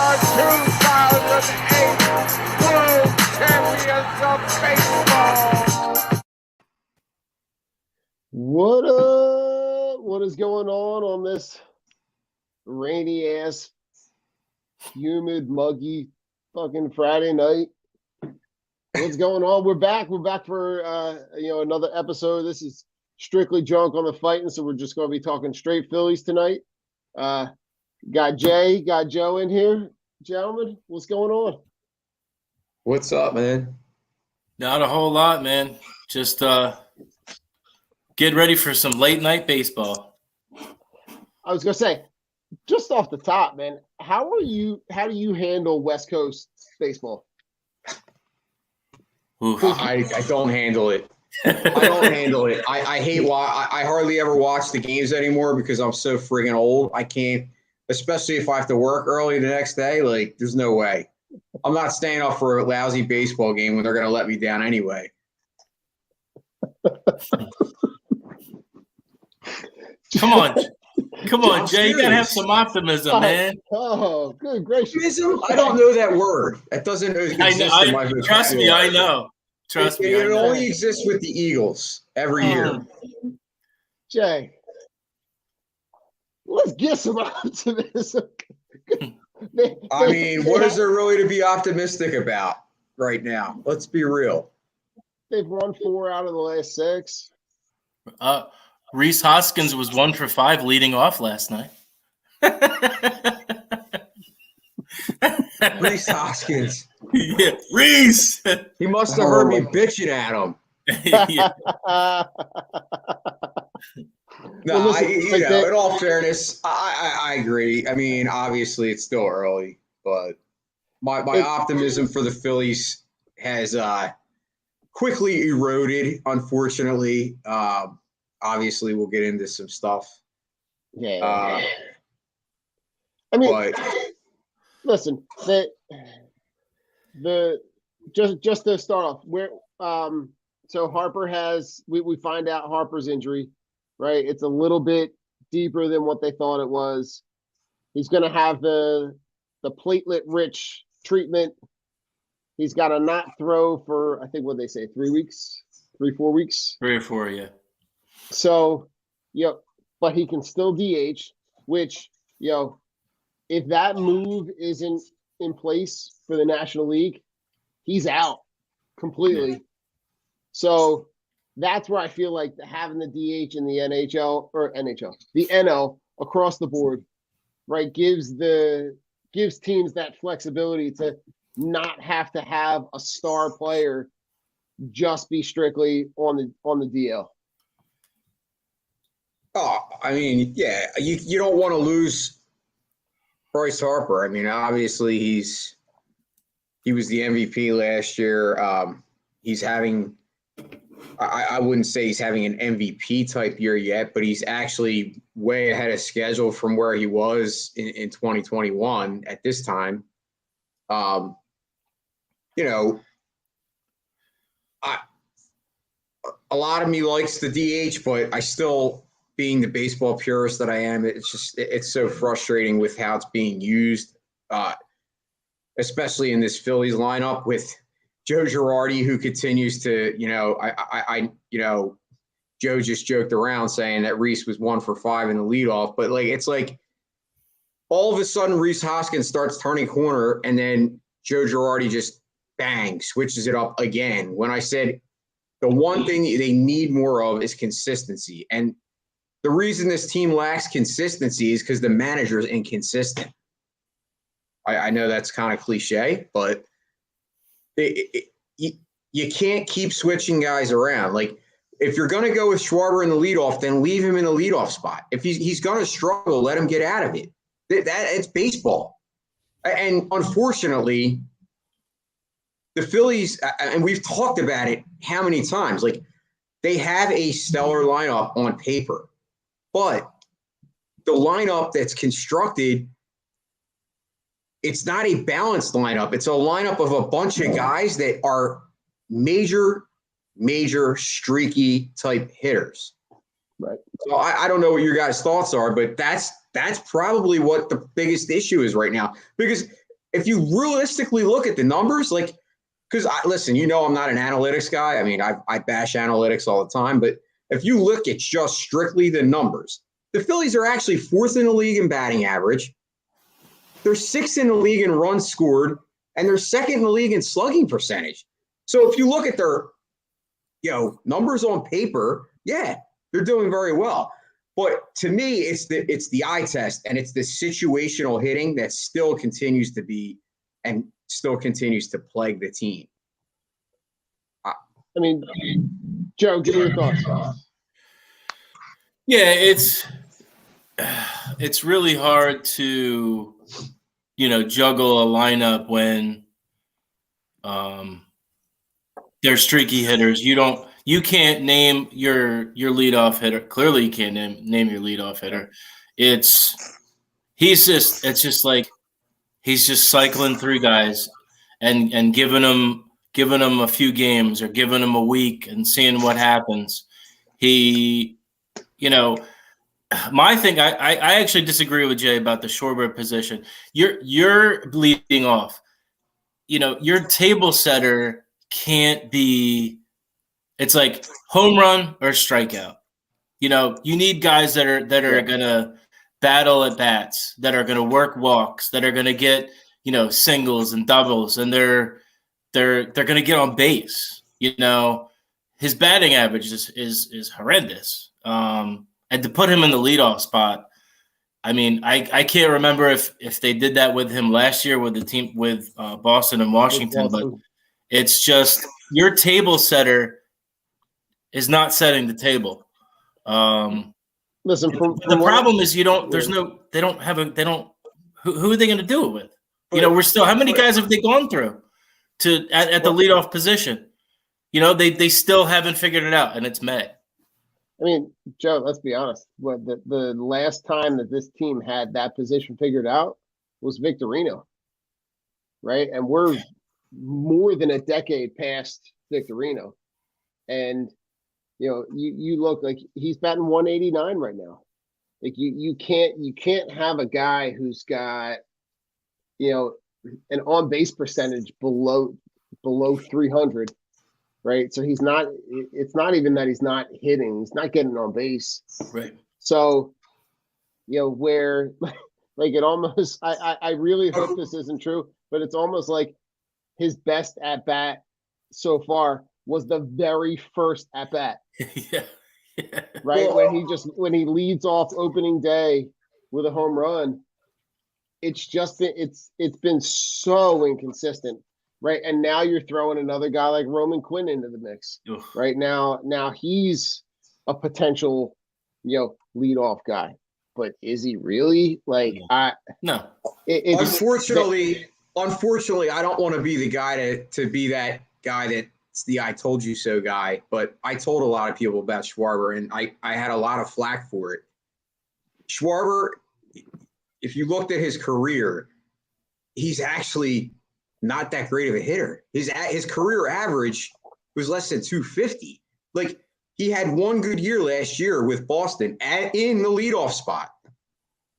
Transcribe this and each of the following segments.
2008 World Champions of Baseball. What up? What is going on this rainy ass, humid, muggy fucking Friday night? What's going on? We're back. We're back for another episode. This is strictly Drunk on the Fightin', so we're just going to be talking straight Phillies tonight. Got Jay, got Joe in here. Gentlemen, what's going on? What's up, man? Not a whole lot, man. Just get ready for some late night baseball. I was gonna say, just off the top, man, how do you handle West Coast baseball? I don't handle it. I don't handle it. I hate I hardly ever watch the games anymore because I'm so friggin' old. I can't, especially if I have to work early the next day. Like, there's no way. I'm not staying up for a lousy baseball game when they're gonna let me down anyway. Come on, Jay. You gotta have some optimism, man. Oh, good gracious! Optimism? I don't know that word. That doesn't exist in my vocabulary. Trust me, I know. Trust me, it only exists with the Eagles every year. Jay, let's get some optimism. I mean, what is there really to be optimistic about right now? Let's be real. They've won 4 out of the last 6. Rhys Hoskins was 1 for 5 leading off last night. Rhys Hoskins. Yeah, Rhys. He must have heard me bitching at him. Yeah. No, well, listen, in all fairness, I agree. I mean, obviously it's still early, but my optimism for the Phillies has quickly eroded, unfortunately. Obviously, we'll get into some stuff. Yeah. I mean, listen, just to start off, so Harper has we find out Harper's injury, right? It's a little bit deeper than what they thought it was. He's going to have the platelet-rich treatment. He's got to not throw for, I think, what they say, 3 weeks, 4 weeks, 3 or 4, yeah. So, but he can still DH, which, if that move isn't in place for the National League, he's out completely. Yeah. So that's where I feel like having the DH in the the NL across the board, right, gives teams that flexibility to not have to have a star player just be strictly on the DL. Oh, I mean, yeah, you don't want to lose Bryce Harper. I mean, obviously he was the MVP last year. He's having I wouldn't say he's having an MVP type year yet, but he's actually way ahead of schedule from where he was in 2021 at this time. A lot of me likes the DH, but I still, being the baseball purist that I am, it's so frustrating with how it's being used, especially in this Phillies lineup with Joe Girardi, who continues to, Joe just joked around saying that Rhys was 1 for 5 in the leadoff, but it's like all of a sudden Rhys Hoskins starts turning corner and then Joe Girardi just bang, switches it up again. When I said the one thing they need more of is consistency. And the reason this team lacks consistency is because the manager is inconsistent. I know that's kind of cliche, but you can't keep switching guys around. Like, if you're going to go with Schwarber in the leadoff, then leave him in the leadoff spot. If he's going to struggle, let him get out of it. It's baseball. And unfortunately, the Phillies, and we've talked about it how many times, like, they have a stellar lineup on paper, but the lineup that's constructed, it's not a balanced lineup. It's a lineup of a bunch of guys that are major streaky type hitters. Right. So I don't know what your guys' thoughts are, but that's probably what the biggest issue is right now. Because if you realistically look at the numbers, like, because listen, I'm not an analytics guy. I mean, I bash analytics all the time, but if you look at just strictly the numbers, the Phillies are actually 4th in the league in batting average. They're 6th in the league in runs scored, and they're 2nd in the league in slugging percentage. So if you look at their, numbers on paper, yeah, they're doing very well. But to me, it's the eye test, and it's the situational hitting that still continues to be and still continues to plague the team. I mean, Joe, give me your thoughts. Yeah, it's really hard to juggle a lineup when they're streaky hitters. You can't name your leadoff hitter. Clearly, you can't name your leadoff hitter. It's just like he's just cycling through guys and giving them a few games or giving them a week and seeing what happens. My thing, I actually disagree with Jay about the Schwarber position. You're bleeding off. Your table setter can't be. It's like home run or strikeout. You need guys that are gonna battle at bats, that are gonna work walks, that are gonna get singles and doubles, and they're gonna get on base. His batting average is horrendous. And to put him in the leadoff spot, I mean, I can't remember if they did that with him last year with the team with Boston and Washington, but it's just your table setter is not setting the table. Listen, the problem is who are they going to do it with? We're still, how many guys have they gone through at the leadoff position? They still haven't figured it out, and it's May. I mean, Joe, let's be honest. The last time that this team had that position figured out was Victorino, right? And we're more than a decade past Victorino. And, you look like he's batting 189 right now. Like you can't have a guy who's got, an on-base percentage below 300. Right. So it's not even that he's not hitting, he's not getting on base. Right. So, where like it almost, I really hope this isn't true, but it's almost like his best at bat so far was the very first at bat. Yeah. Right. When he leads off opening day with a home run, it's been so inconsistent. Right. And now you're throwing another guy like Roman Quinn into the mix. Ugh. Right now he's a potential, leadoff guy. But is he really? Like, no. Unfortunately, I don't want to be the guy to be that guy that's the I told you so guy. But I told a lot of people about Schwarber, and I had a lot of flack for it. Schwarber, if you looked at his career, he's actually not that great of a hitter. His career average was less than 250. Like, he had one good year last year with Boston in the leadoff spot.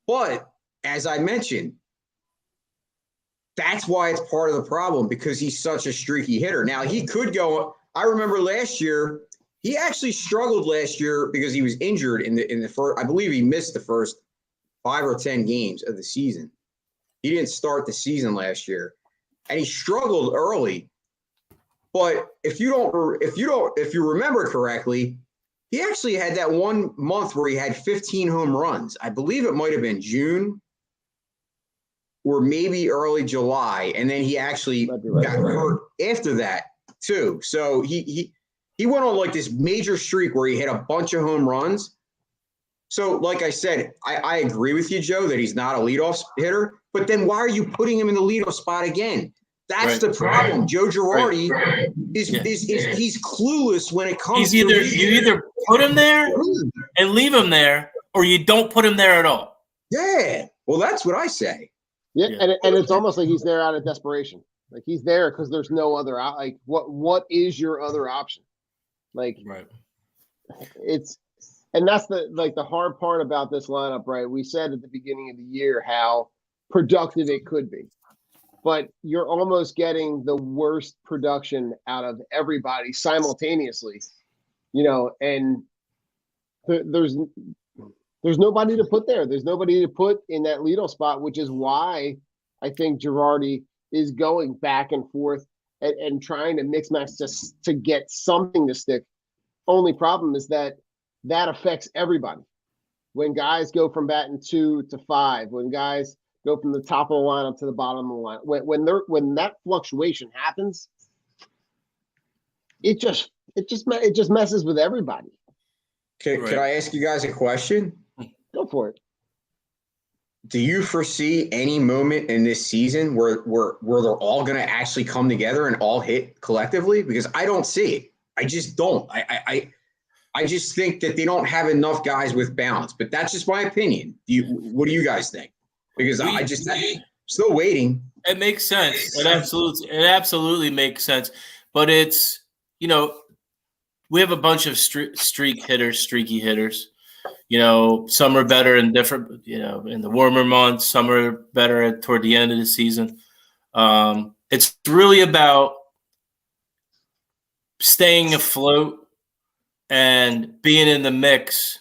But as I mentioned, that's why it's part of the problem, because he's such a streaky hitter. Now, he could go. I remember last year, he actually struggled last year because he was injured in the first. I believe he missed the first 5 or 10 games of the season. He didn't start the season last year. And he struggled early, but if you remember correctly, he actually had that 1 month where he had 15 home runs. I believe it might have been June or maybe early July, and then he actually got hurt after that too. So he went on like this major streak where he hit a bunch of home runs. So, like I said, I agree with you, Joe, that he's not a leadoff hitter. But then why are you putting him in the leadoff spot again? That's the problem. Joe Girardi is he's clueless when it comes to you either put him there and leave him there, or you don't put him there at all. Yeah. Well, that's what I say. Yeah. And it's almost like he's there out of desperation. Like, he's there because there's no other like what is your other option? Like, right. And that's the hard part about this lineup, right? We said at the beginning of the year how productive it could be, but you're almost getting the worst production out of everybody simultaneously, and there's nobody to put there. There's nobody to put in that leadoff spot, which is why I think Girardi is going back and forth and trying to mix match just to get something to stick. Only problem is that affects everybody. When guys go from batting 2 to 5, when guys go from the top of the lineup to the bottom of the line, when that fluctuation happens, it just messes with everybody. Could I ask you guys a question? Go for it. Do you foresee any moment in this season where they're all going to actually come together and all hit collectively? Because I don't see it. I just don't. I just think that they don't have enough guys with balance. But that's just my opinion. What do you guys think? Because I'm still waiting. It makes sense. It absolutely makes sense. But it's, we have a bunch of streaky hitters. Some are better in different, in the warmer months. Some are better toward the end of the season. It's really about staying afloat and being in the mix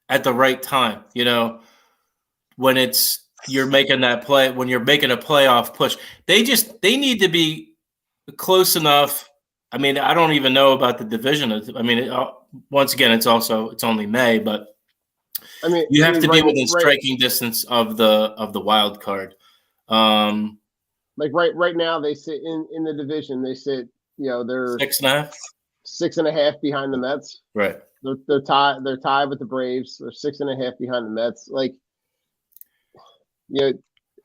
at the right time. When you're making that play, when you're making a playoff push, they need to be close enough. I mean, I don't even know about the division. Once again, it's only May, but you have to be within striking distance of the wild card. Like right now, they sit in the division. They sit, they're 6.5, 6.5 behind the Mets. Right. They're tied. They're tied with the Braves. They're 6.5 behind the Mets. Like,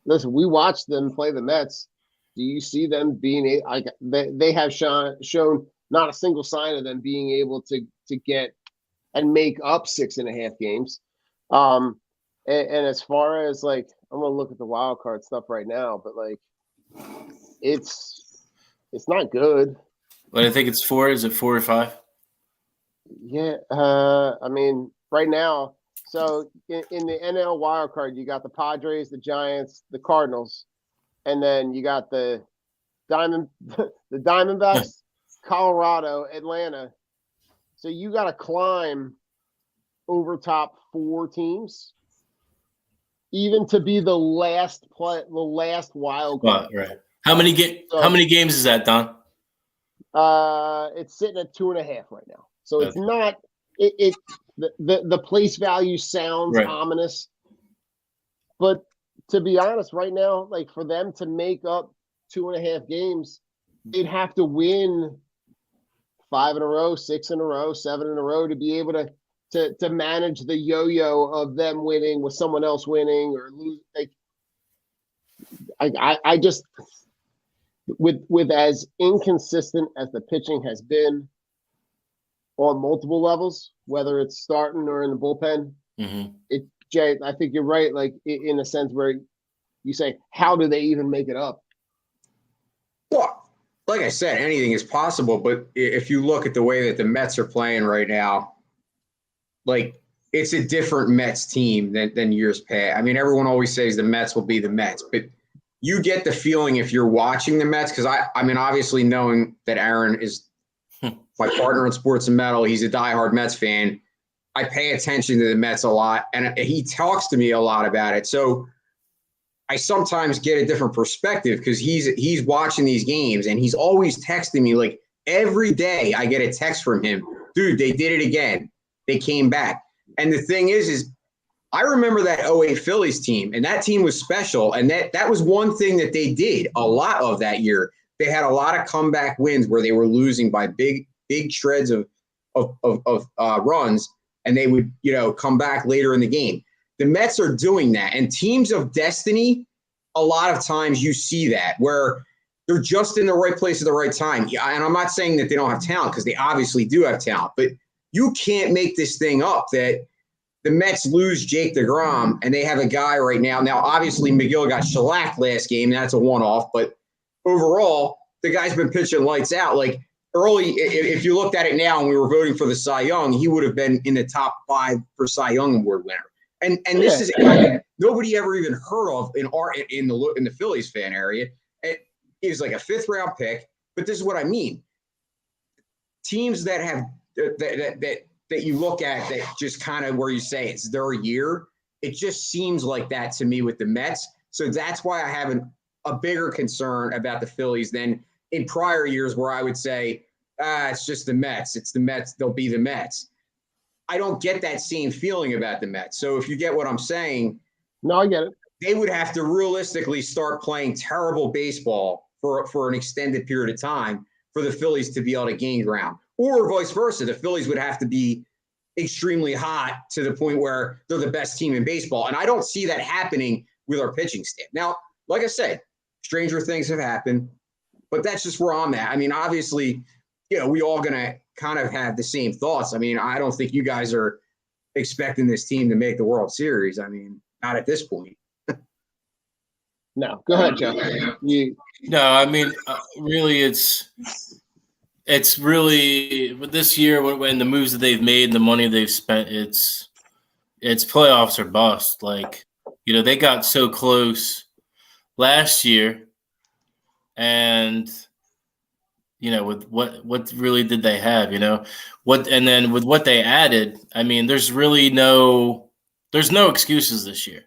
listen, we watched them play the Mets. Do you see them being they have shown not a single sign of them being able to get and make up 6.5 games. And as far as I'm gonna look at the wild card stuff right now, but it's not good. But I think it's 4. Is it 4 or 5? Yeah. Right now. So in the NL wild card, you got the Padres, the Giants, the Cardinals, and then you got the Diamondbacks, Colorado, Atlanta. So you got to climb over top 4 teams, even to be the last wild card. Right. How many games is that, Don? It's sitting at 2.5 right now. So it's not. The place value sounds ominous, but to be honest, right now, for them to make up 2.5 games, they'd have to win 5 in a row, 6 in a row, 7 in a row to be able to manage the yo-yo of them winning with someone else winning or lose. I just with as inconsistent as the pitching has been on multiple levels, whether it's starting or in the bullpen, Jay, I think you're right. In a sense where you say, how do they even make it up? Well, like I said, anything is possible. But if you look at the way that the Mets are playing right now, it's a different Mets team than years past. I mean, everyone always says the Mets will be the Mets, but you get the feeling if you're watching the Mets, because obviously knowing that Aaron is my partner in Sports and Metal, he's a diehard Mets fan. I pay attention to the Mets a lot, and he talks to me a lot about it. So I sometimes get a different perspective because he's watching these games, and he's always texting me every day. I get a text from him, dude. They did it again. They came back, and the thing is I remember that 08 Phillies team, and that team was special, and that was one thing that they did a lot of that year. They had a lot of comeback wins where they were losing by big shreds of runs, and they would, come back later in the game. The Mets are doing that, and teams of destiny, a lot of times you see that where they're just in the right place at the right time. Yeah, and I'm not saying that they don't have talent because they obviously do have talent, but you can't make this thing up that the Mets lose Jake DeGrom, and they have a guy right now. Now, obviously, McGill got shellacked last game. That's a one-off, but overall, the guy's been pitching lights out. Early, if you looked at it now and we were voting for the Cy Young, he would have been in the top 5 for Cy Young Award winner. And this is a guy that nobody ever even heard of in the Phillies fan area. He was like a 5th round pick. But this is what I mean. Teams that have that you look at that just kind of where you say it's their year, it just seems like that to me with the Mets. So that's why I have a bigger concern about the Phillies than in prior years where I would say, it's just the Mets. It's the Mets. They'll be the Mets. I don't get that same feeling about the Mets. So if you get what I'm saying, No, I get it. they would have to realistically start playing terrible baseball for an extended period of time for the Phillies to be able to gain ground, or vice versa. The Phillies would have to be extremely hot to the point where they're the best team in baseball. And I don't see that happening with our pitching staff. Now, like I said, stranger things have happened, but that's just where I'm at. I mean, obviously, we all going to kind of have the same thoughts. I mean, I don't think you guys are expecting this team to make the World Series. I mean, not at this point. No, go ahead, Joe. No, I mean, really, it's really this year when the moves that they've made and the money they've spent, it's playoffs or bust. Like, they got so close last year, and with what really did they have? And then with what they added, I mean, there's no excuses this year.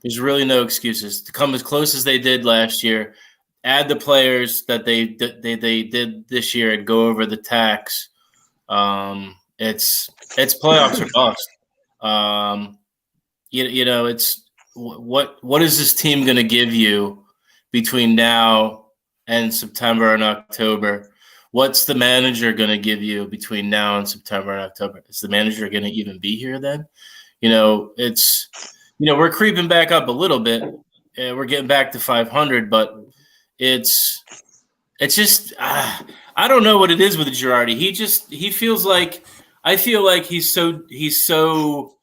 There's really no excuses to come as close as they did last year. Add the players that they did this year and go over the tax. It's playoffs or bust. It's what is this team going to give you between now and September and October? What's the manager going to give you between now and September and October? Is the manager going to even be here then? We're creeping back up a little bit. We're getting back to 500, but it's just I don't know what it is with Girardi. He feels like I feel like he's so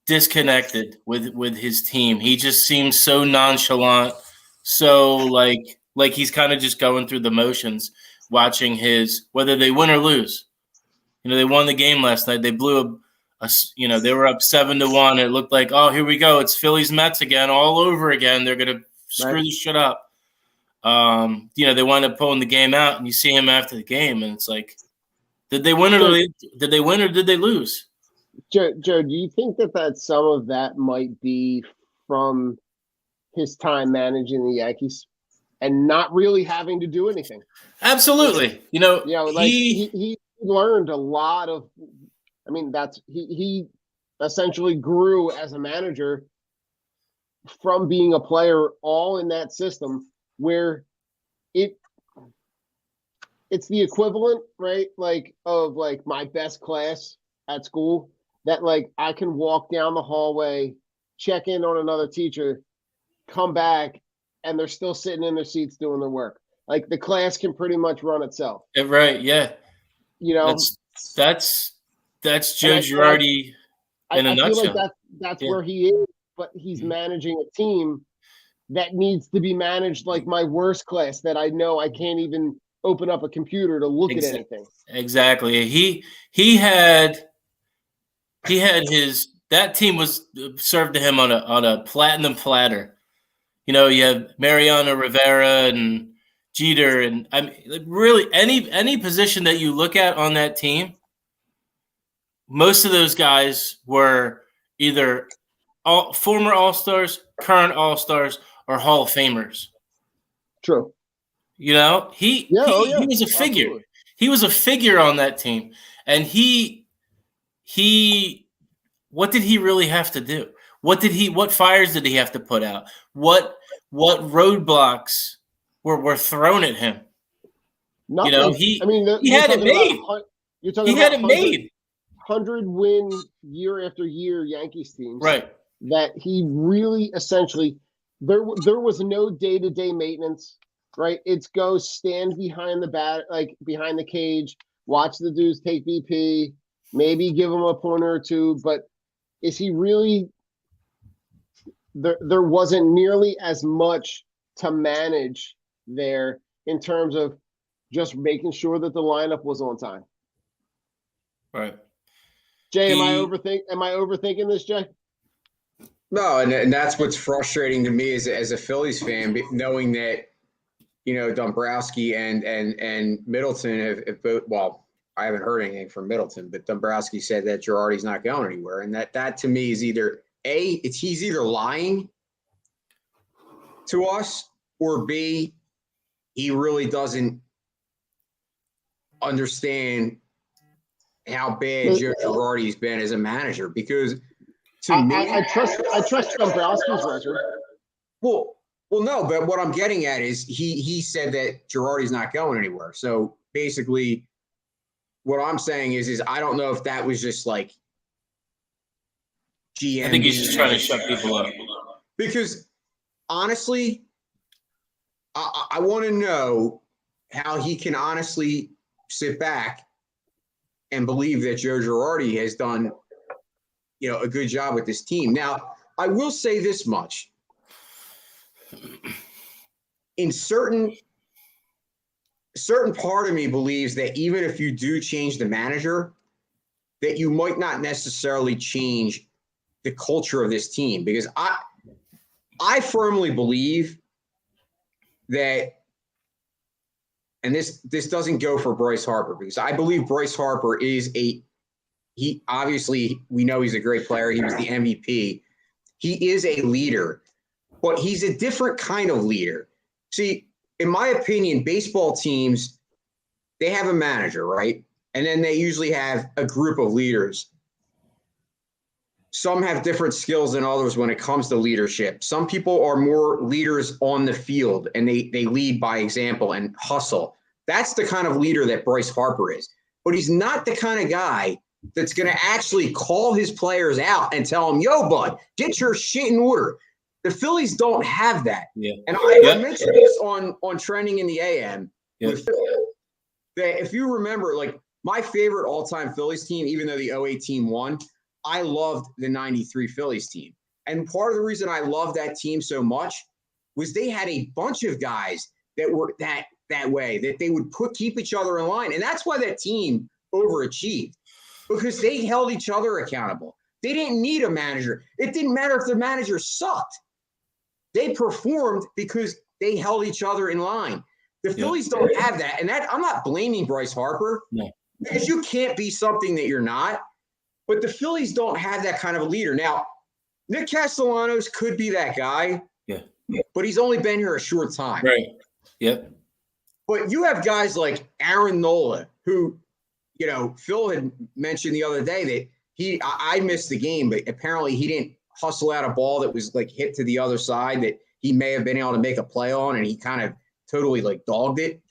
disconnected with his team. He just seems so nonchalant, so like he's kind of just going through the motions, watching whether they win or lose. They won the game last night. They blew they were up 7-1. It looked like, oh, here we go. It's Phillies Mets again, all over again. They're gonna screw this shit up. They wind up pulling the game out, and you see him after the game, and it's like, did they win or did they lose? Joe, do you think that some of that might be from his time managing the Yankees and not really having to do anything? Absolutely. He learned a lot of. I mean, he essentially grew as a manager from being a player, all in that system where it's the equivalent, right? Of my best class at school, that I can walk down the hallway, check in on another teacher, come back, and they're still sitting in their seats doing their work. The class can pretty much run itself. Right. Yeah. That's Joe Girardi in a nutshell. I feel like that's where he is, but he's managing a team that needs to be managed like my worst class that I know I can't even open up a computer to look at anything. Exactly. He had that team was served to him on a platinum platter. You have Mariano Rivera and Jeter, and I mean, really any position that you look at on that team, most of those guys were either former All-Stars, current All-Stars, or Hall of Famers. True. He was a figure. Absolutely. He was a figure on that team, and he what did he really have to do? What fires did he have to put out? What roadblocks were thrown at him? Nothing. He had it made. He had it made. 100-win year after year Yankees teams. Right. That he really essentially there was no day-to-day maintenance, right? It's go stand behind the bat, behind the cage, watch the dudes take BP, maybe give him a pointer or two, but is he really there wasn't nearly as much to manage there in terms of just making sure that the lineup was on time. Right. Jay, am I overthinking this, Jay? No, and that's what's frustrating to me as a Phillies fan, knowing that Dombrowski and Middleton have both. Well, I haven't heard anything from Middleton, but Dombrowski said that Girardi's not going anywhere, and that to me is either he's either lying to us, or B, he really doesn't understand how bad Joe Girardi's been as a manager. Because to me, I trust Dombrowski's record. Well, no, but what I'm getting at is he said that Girardi's not going anywhere. So basically, what I'm saying is I don't know if that was just like GM. I think he's just trying to shut people up. Because honestly, I want to know how he can honestly sit back and believe that Joe Girardi has done, a good job with this team. Now, I will say this much. In certain part of me believes that even if you do change the manager, that you might not necessarily change the culture of this team, because I firmly believe that, and this doesn't go for Bryce Harper, because I believe Bryce Harper is he obviously, we know he's a great player. He was the MVP. He is a leader, but he's a different kind of leader. See, in my opinion, baseball teams, they have a manager, right? And then they usually have a group of leaders. Some have different skills than others when it comes to leadership. Some people are more leaders on the field, and they lead by example and hustle. That's the kind of leader that Bryce Harper is. But he's not the kind of guy that's going to actually call his players out and tell them, yo, bud, get your shit in order. The Phillies don't have that. Yeah. And I mentioned this on Trending in the AM. Yeah. With that if you remember, like, my favorite all-time Phillies team, even though the 2008 team won, I loved the 93 Phillies team. And part of the reason I loved that team so much was they had a bunch of guys that were that way, that they would keep each other in line. And that's why that team overachieved, because they held each other accountable. They didn't need a manager. It didn't matter if the manager sucked. They performed because they held each other in line. The Phillies don't have that. And that, I'm not blaming Bryce Harper, because you can't be something that you're not. But the Phillies don't have that kind of a leader. Now, Nick Castellanos could be that guy, but he's only been here a short time. Right. Yep. But you have guys like Aaron Nola, who, Phil had mentioned the other day that I missed the game, but apparently he didn't hustle out a ball that was like hit to the other side that he may have been able to make a play on, and he kind of totally like dogged it.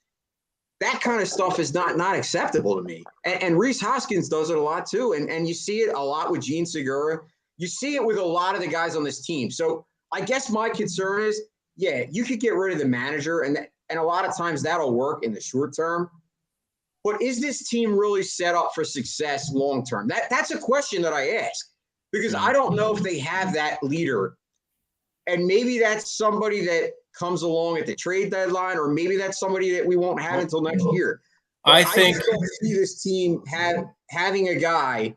That kind of stuff is not acceptable to me. And Rhys Hoskins does it a lot too. And you see it a lot with Gene Segura. You see it with a lot of the guys on this team. So I guess my concern is, you could get rid of the manager, and a lot of times that'll work in the short term. But is this team really set up for success long term? That's a question that I ask, because I don't know if they have that leader. And maybe that's somebody that comes along at the trade deadline, or maybe that's somebody that we won't have until next year. But I think I don't see this team having a guy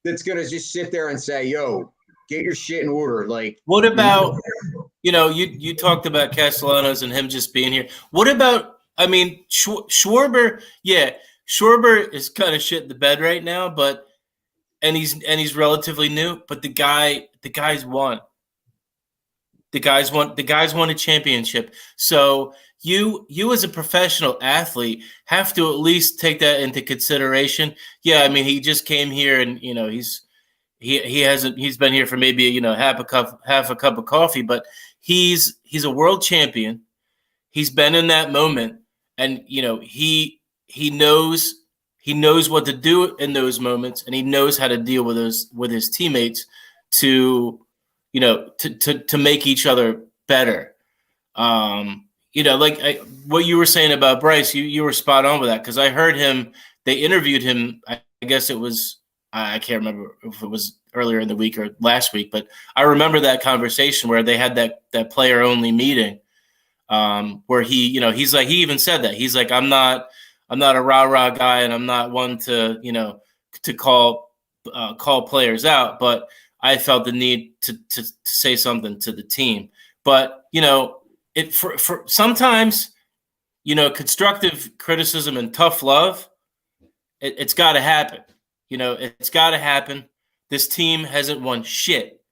that's going to just sit there and say, yo, get your shit in order. Like, what about, you talked about Castellanos and him just being here. What about, Schwarber? Yeah, Schwarber is kind of shit in the bed right now, but and he's relatively new, but the guy's won. The guys won a championship. So you as a professional athlete have to at least take that into consideration. Yeah, he just came here, and he's been here for maybe half a cup of coffee, but he's a world champion. He's been in that moment, and he knows what to do in those moments, and he knows how to deal with his teammates to make each other better. What you were saying about Bryce, you were spot on with that, because I heard him. They interviewed him. I guess it was, I can't remember if it was earlier in the week or last week, but I remember that conversation where they had that player only meeting, where he's like, he even said that he's like, I'm not a rah guy, and I'm not one to to call players out, but I felt the need to say something to the team. But for sometimes constructive criticism and tough love, it's got to happen. It's got to happen. This team hasn't won shit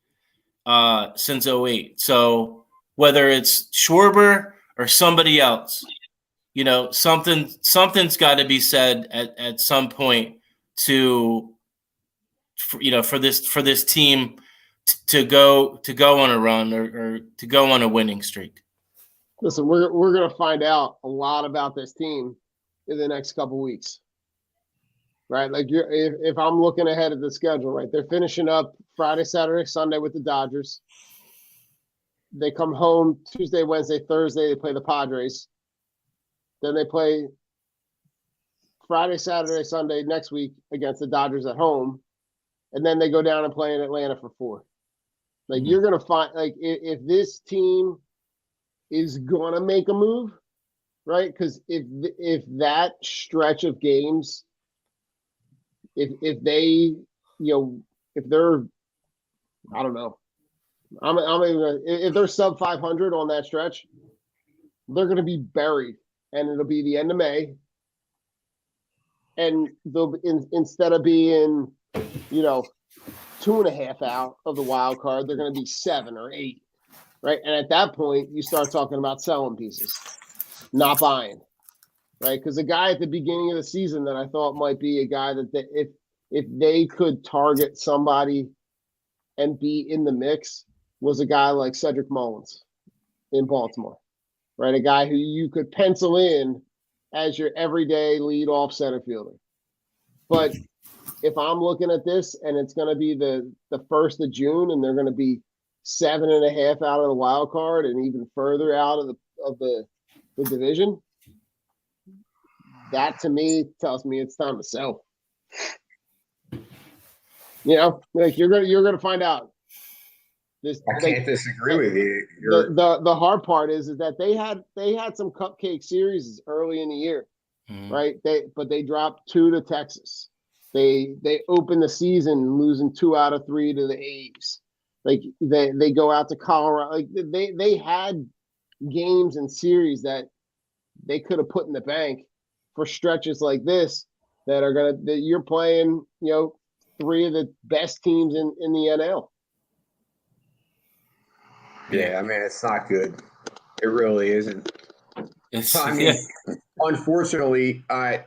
since 08. So whether it's Schwarber or somebody else, something's got to be said at some point for this team to go on a run or to go on a winning streak. Listen, we're going to find out a lot about this team in the next couple weeks, right? Like if I'm looking ahead at the schedule, right? They're finishing up Friday, Saturday, Sunday with the Dodgers. They come home Tuesday, Wednesday, Thursday. They play the Padres. Then they play Friday, Saturday, Sunday next week against the Dodgers at home. And then they go down and play in Atlanta for 4. Like you're going to find, like if this team is going to make a move, right? Because if that stretch of games, if they, if they're, I don't know, if they're sub 500 on that stretch, they're going to be buried, and it'll be the end of May, and they'll instead of being, 2.5 out of the wild card, they're going to be 7 or 8, right? And at that point, you start talking about selling pieces, not buying, right? Because the guy at the beginning of the season that I thought might be a guy that if they could target somebody and be in the mix was a guy like Cedric Mullins in Baltimore, right? A guy who you could pencil in as your everyday leadoff center fielder. But if I'm looking at this and it's going to be the 1st of June and they're going to be 7.5 out of the wild card and even further out of the division, that to me tells me it's time to sell. Like you're gonna find out. I can't disagree with you. The hard part is that they had some cupcake series early in the year, right? But they dropped 2 to Texas. They opened the season losing 2 out of 3 to the A's. Like they go out to Colorado. Like they had games and series that they could have put in the bank for stretches like this that you're playing, 3 of the best teams in the NL. Yeah, I mean, it's not good. It really isn't. Unfortunately, I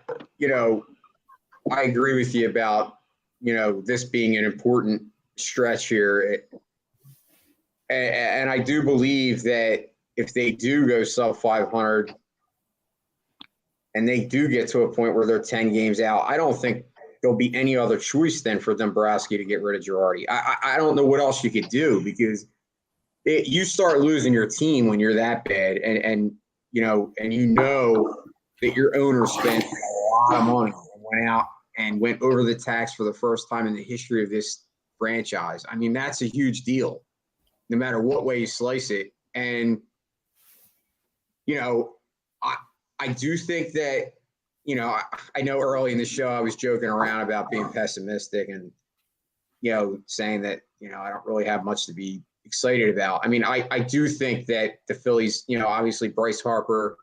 agree with you about, this being an important stretch here. And I do believe that if they do go sub 500 and they do get to a point where they're 10 games out, I don't think there'll be any other choice then for Dombrowski to get rid of Girardi. I don't know what else you could do, because you start losing your team when you're that bad, and that your owner spent a lot of money and went out and went over the tax for the first time in the history of this franchise. I mean, that's a huge deal, no matter what way you slice it. And, I do think that, I know early in the show I was joking around about being pessimistic and, saying that, I don't really have much to be excited about. I mean, I do think that the Phillies, obviously Bryce Harper,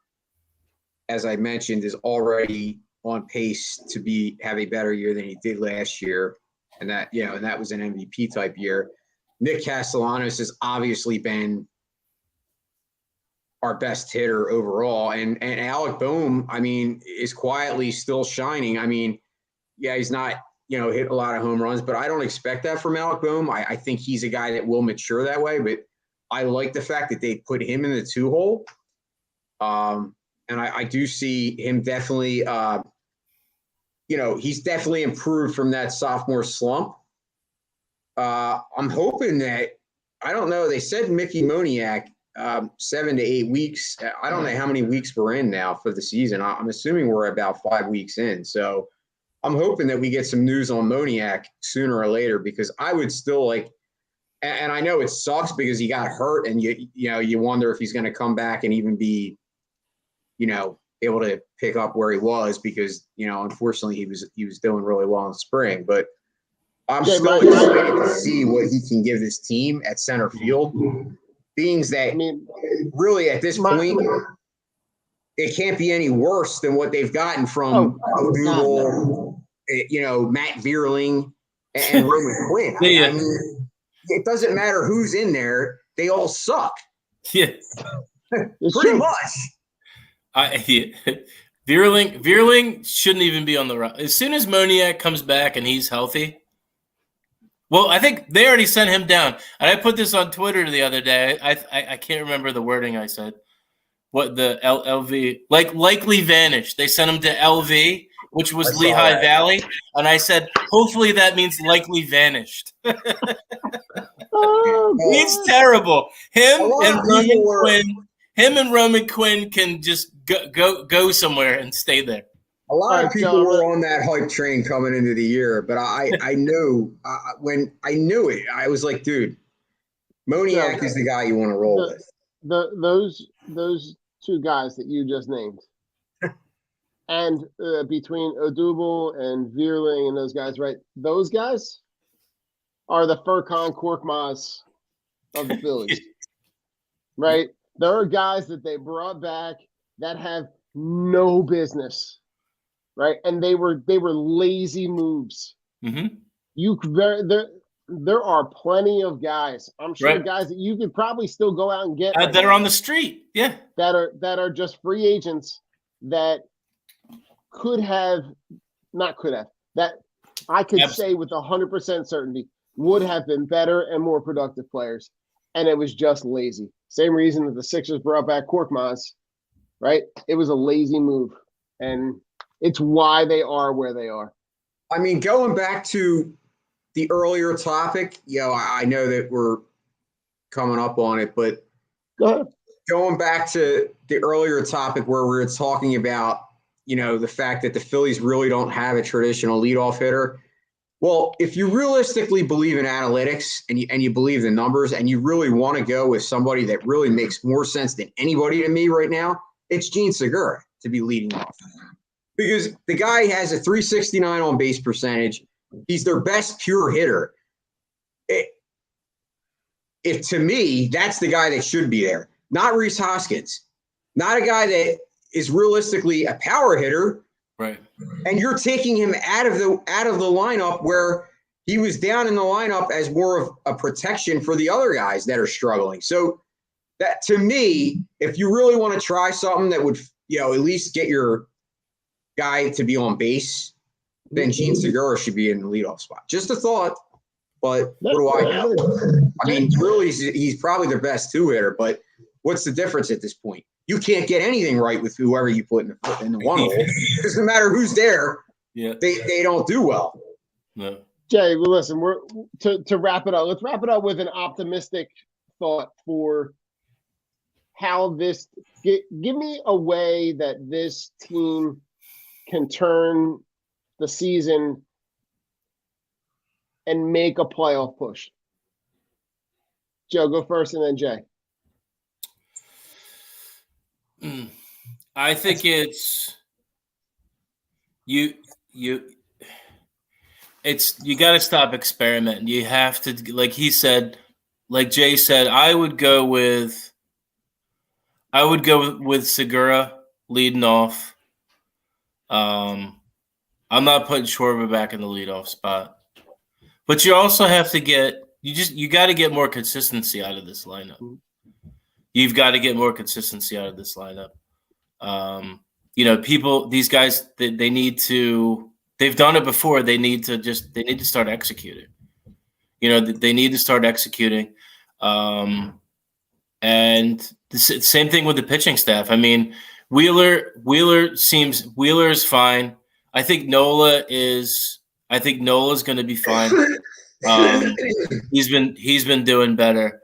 as I mentioned, is already on pace to have a better year than he did last year. And that, and that was an MVP type year. Nick Castellanos has obviously been our best hitter overall. And Alec Boehm, I mean, is quietly still shining. I mean, yeah, he's not, hit a lot of home runs, but I don't expect that from Alec Boehm. I think he's a guy that will mature that way, but I like the fact that they put him in the 2-hole. And I do see him definitely, he's definitely improved from that sophomore slump. I'm hoping that, I don't know, they said Mickey Moniak, 7 to 8 weeks. I don't know how many weeks we're in now for the season. I'm assuming we're about 5 weeks in. So I'm hoping that we get some news on Moniak sooner or later, because I would still like, and I know it sucks because he got hurt, and you wonder if he's going to come back and even be, able to pick up where he was, because, unfortunately he was doing really well in spring, but I'm still excited to see what he can give this team at center field. Being that, really at this point, it can't be any worse than what they've gotten from Google, Matt Vierling and Roman Quinn. I mean, it doesn't matter who's in there; they all suck. Yeah, pretty much. Vierling shouldn't even be on the roster. As soon as Moniak comes back and he's healthy, well, I think they already sent him down. And I put this on Twitter the other day. I can't remember the wording I said. What the LV likely vanished. They sent him to LV, which was Lehigh Valley, and I said, hopefully that means likely vanished. He's terrible. Him and Roman Quinn can just go somewhere and stay there. A lot of people were on that hype train coming into the year, but I knew when I knew it, I was like, dude, Moniak is the guy you want to roll with. Those two guys that you just named, and between Odubel and Vierling and those guys, right? Those guys are the Furkan Korkmaz of the Phillies, right? There are guys that they brought back that have no business, right? And they were lazy moves. Mm-hmm. There are plenty of guys. I'm sure guys that you could probably still go out and get that are on the street. Yeah, that are just free agents that that I could say with 100% certainty would have been better and more productive players, and it was just lazy. Same reason that the Sixers brought back Korkmaz, right? It was a lazy move, and it's why they are where they are. I mean, going back to the earlier topic, I know that we're coming up on it, but go ahead. Going back to the earlier topic where we were talking about, the fact that the Phillies really don't have a traditional leadoff hitter. Well, if you realistically believe in analytics and you believe the numbers and you really want to go with somebody that really makes more sense than anybody to me right now, it's Gene Segura to be leading off. Because the guy has a .369 on base percentage. He's their best pure hitter. If to me, that's the guy that should be there. Not Rhys Hoskins. Not a guy that is realistically a power hitter. Right. And you're taking him out of the lineup where he was down in the lineup as more of a protection for the other guys that are struggling. So that, to me, if you really want to try something that would, at least get your guy to be on base, then Gene Segura should be in the leadoff spot. Just a thought, but what do I know? I mean, really, he's probably their best two-hitter, but what's the difference at this point? You can't get anything right with whoever you put in the one hole. Because no matter who's there, they don't do well. No. Jay, well, listen, we're to wrap it up. Let's wrap it up with an optimistic thought for how this. Give me a way that this team can turn the season and make a playoff push. Joe, go first, and then Jay. I think it's you got to stop experimenting. You have to, like he said, like Jay said, I would go with Segura leading off. I'm not putting Schwarber back in the leadoff spot, but you also have to you got to get more consistency out of this lineup. You've got to get more consistency out of this lineup. These guys, they need to. They've done it before. They need to start executing. They need to start executing. And the same thing with the pitching staff. I mean, Wheeler is fine. I think Nola is going to be fine. He's been doing better,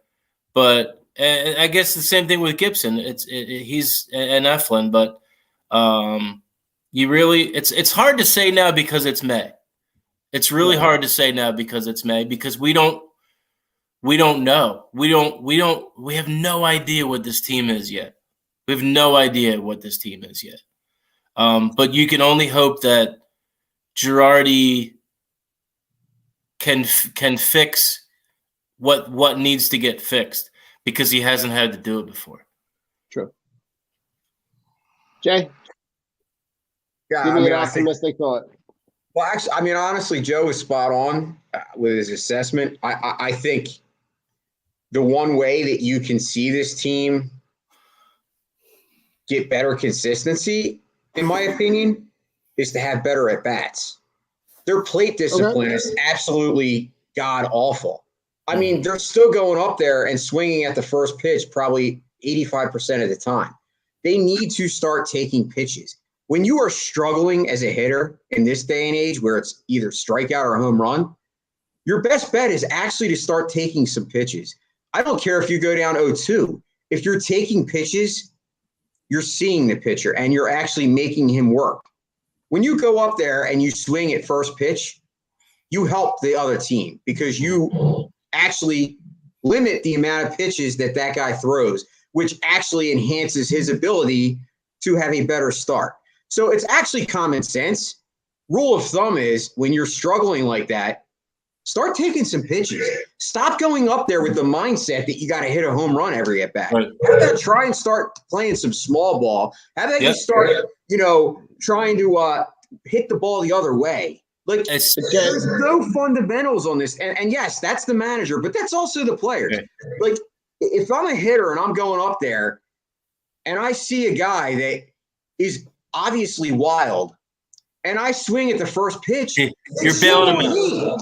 but I guess the same thing with Gibson. He's an Eflin, but it's hard to say now because it's May. It's really hard to say now because it's May because we don't know. We have no idea what this team is yet. We have no idea what this team is yet. But you can only hope that Girardi can fix what needs to get fixed because he hasn't had to do it before. True. Jay, Yeah, give I me mean, an I think. optimistic thought. Well, actually, I mean, honestly, Joe is spot on with his assessment. I think the one way that you can see this team get better consistency, in my opinion, is to have better at bats. Their plate discipline is absolutely god awful. I mean, they're still going up there and swinging at the first pitch probably 85% of the time. They need to start taking pitches. When you are struggling as a hitter in this day and age where it's either strikeout or home run, your best bet is actually to start taking some pitches. I don't care if you go down 0-2. If you're taking pitches, you're seeing the pitcher and you're actually making him work. When you go up there and you swing at first pitch, you help the other team because you actually limit the amount of pitches that guy throws, which actually enhances his ability to have a better start. So it's actually common sense. Rule of thumb is when you're struggling like that, start taking some pitches. Stop going up there with the mindset that you got to hit a home run every at bat. Right. How about try and start playing some small ball? How about you start, trying to hit the ball the other way? Like, there's no fundamentals on this. And yes, that's the manager, but that's also the players. Okay. Like, if I'm a hitter and I'm going up there and I see a guy that is obviously wild and I swing at the first pitch, you're bailing him out.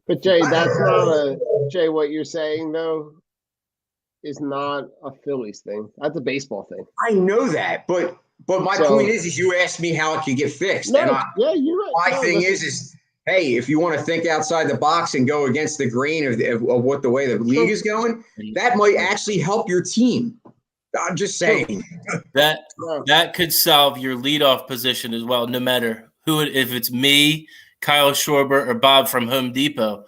But Jay, that's not Jay, what you're saying though is not a Phillies thing. That's a baseball thing. I know that, but my point is you asked me how it could get fixed. No, and yeah, you're right. My thing is hey, if you want to think outside the box and go against the grain of what the way the league is going, that might actually help your team. I'm just saying. That could solve your leadoff position as well, no matter who if it's me, Kyle Schwarber, or Bob from Home Depot.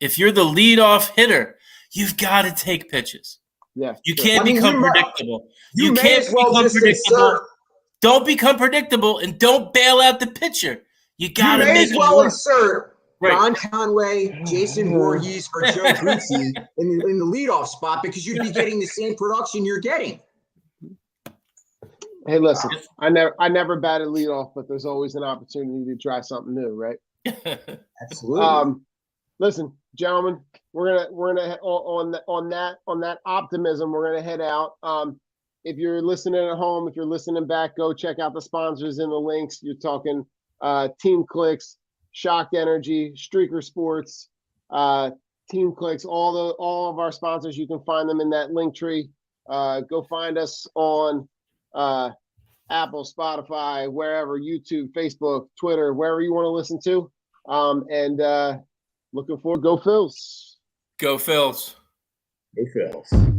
If you're the leadoff hitter, you've got to take pitches. Yeah, you can't become predictable. You can't well become predictable. Don't become predictable and don't bail out the pitcher. You got to make it work. Insert Ron Conway, Jason Voorhees, or Joe Gucci in the leadoff spot because you'd be getting the same production you're getting. Hey, listen, I never batted leadoff, but there's always an opportunity to try something new, right? Absolutely. Listen, gentlemen, we're gonna on that optimism, we're gonna head out. If you're listening at home, if you're listening back, go check out the sponsors in the links. You're talking Team Clicks, Shocked Energy, Streaker Sports, Team Clicks, all of our sponsors. You can find them in that link tree. Go find us on Apple, Spotify, wherever, YouTube, Facebook, Twitter, wherever you want to listen to. And looking forward. Go Phils. Go Phils. Go Phils.